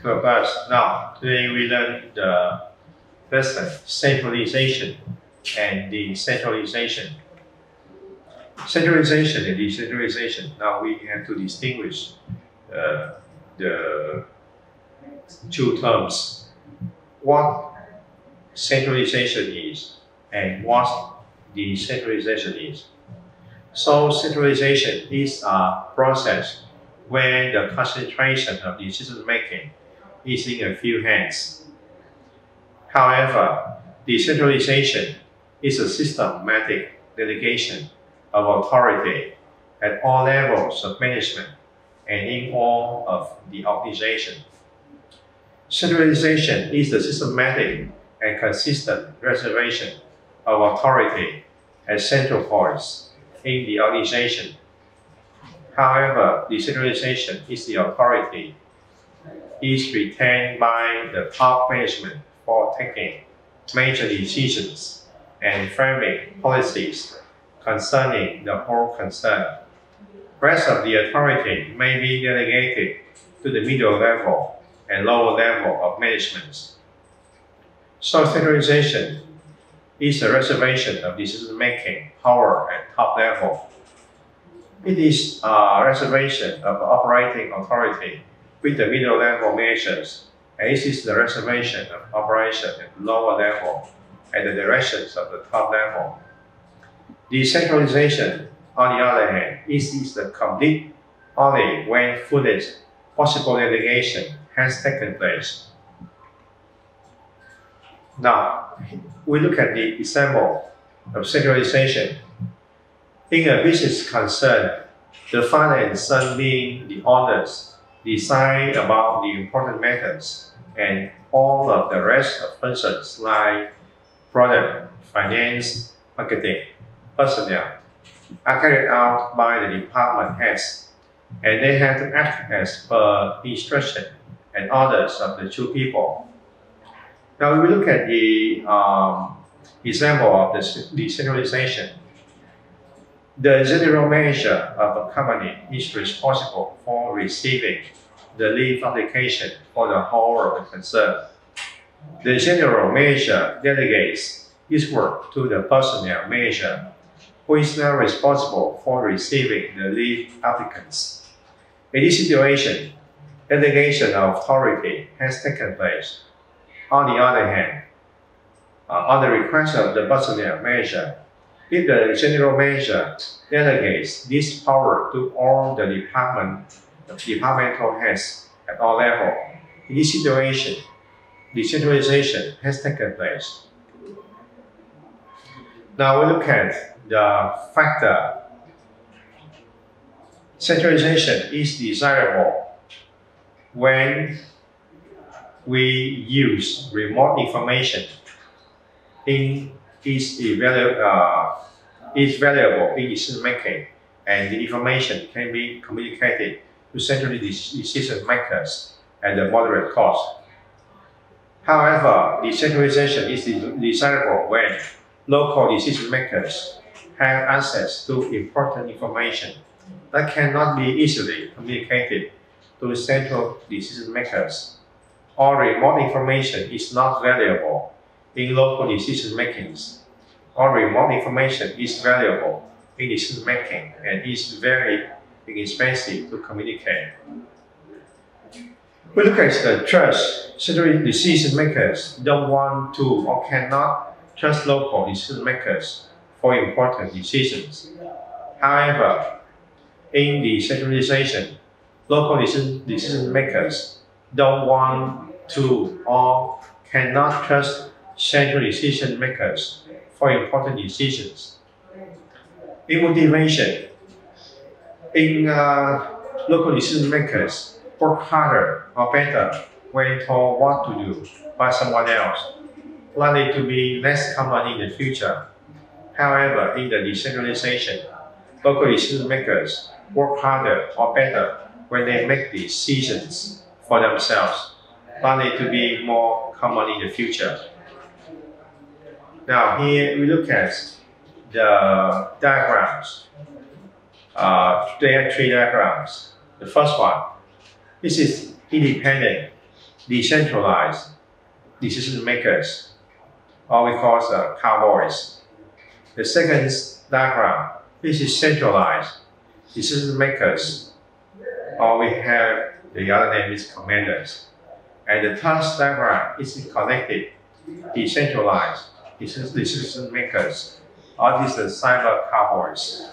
to us. Now, today we learn the lesson centralization and decentralization. Centralization and decentralization. Now we have to distinguish the two terms. What centralization is and what decentralization is. So centralization is a process where the concentration of decision making is in a few hands. However, decentralization is a systematic delegation of authority at all levels of management and in all of the organization. Centralization is the systematic and consistent reservation of authority at central points in the organization. However, decentralization is the authority is retained by the top management for taking major decisions and framing policies concerning the whole concern. Rest of the authority may be delegated to the middle level and lower level of management. So centralization is the reservation of decision-making power at top level. It is a reservation of operating authority with the middle level managers, and it is the reservation of operation at the lower level and the directions of the top level. Decentralization, on the other hand, is the complete only when fullest possible delegation has taken place. Now, we look at the example of centralization. In a business concern, the father and son being the owners decide about the important matters, and all of the rest of functions like product, finance, marketing, personnel are carried out by the department heads, and they have to act as per instruction and orders of the two people. Now we look at the example of the decentralization. The general manager of a company is responsible for receiving the leave application for the whole of the concern. The general manager delegates his work to the personnel manager, who is now responsible for receiving the leave applicants. In this situation, delegation of authority has taken place. On the other hand, on the request of the personnel manager, if the general manager delegates this power to all the departmental heads at all levels, in this situation, decentralization has taken place. Now we look at the factor. Centralization is desirable when we use remote information is valuable in decision making, and the information can be communicated to central decision makers at a moderate cost. However, decentralization is desirable when local decision makers have access to important information that cannot be easily communicated to central decision makers. Or remote information is not valuable in local decision makings. Or remote information is valuable in decision making and is very inexpensive to communicate. We look at the trust. Central decision makers don't want to or cannot trust local decision makers for important decisions. However, in decentralization, local decision makers don't want to or cannot trust central decision makers for important decisions. In motivation, local decision makers work harder or better when told what to do by someone else, likely to be less common in the future. However, in the decentralization, local decision makers work harder or better when they make decisions for themselves, likely to be more common in the future. Now here we look at the diagrams. There are three diagrams. The first one, this is independent decentralized decision makers, or we call cowboys. The second diagram, this is centralized decision makers, or we have the other name is commanders. And the third diagram is connected, decentralized decision makers, or this is the cyber cowboys.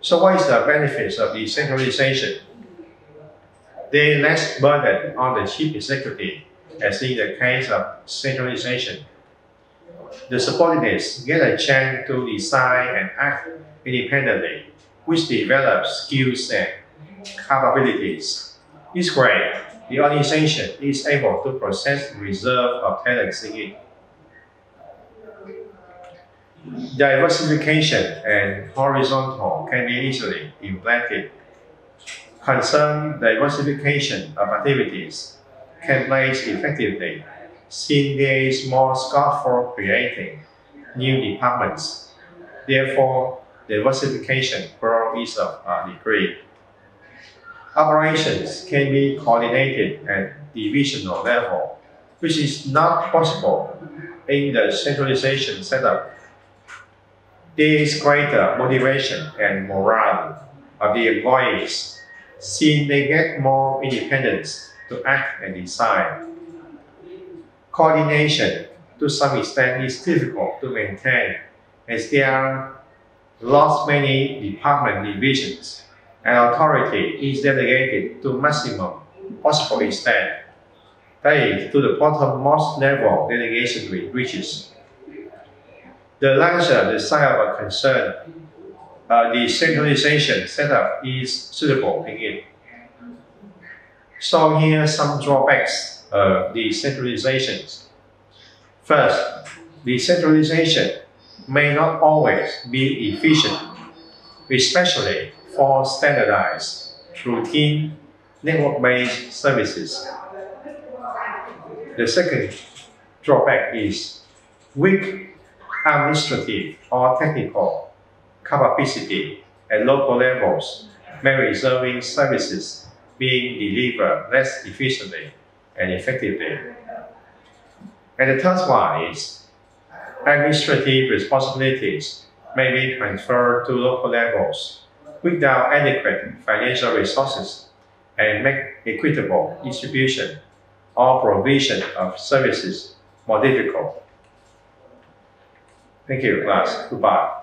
So what is the benefits of decentralization? They less burden on the chief executive, as in the case of centralization. The subordinates get a chance to decide and act independently, which develops skills and capabilities. This way, the organization is able to process reserve of talents in it. Diversification and horizontal can be easily implemented. Concerned diversification of activities can place effectively, since there is more scope for creating new departments. Therefore, diversification growth is of a degree. Operations can be coordinated at divisional level, which is not possible in the centralization setup. There is greater motivation and morale of the employees, since they get more independence to act and decide. Coordination, to some extent, is difficult to maintain, as there are lots many department divisions, and authority is delegated to maximum possible extent. That is, to the bottommost level delegation reaches. The larger the size of a concern, the centralization setup is suitable in it. So here are some drawbacks of decentralizations. First, decentralization may not always be efficient, especially for standardized, routine, network-based services. The second drawback is weak administrative or technical capacity at local levels, may result services being delivered less efficiently and effectively. And the third one is administrative responsibilities may be transferred to local levels without adequate financial resources and make equitable distribution or provision of services more difficult. Thank you, class. Goodbye.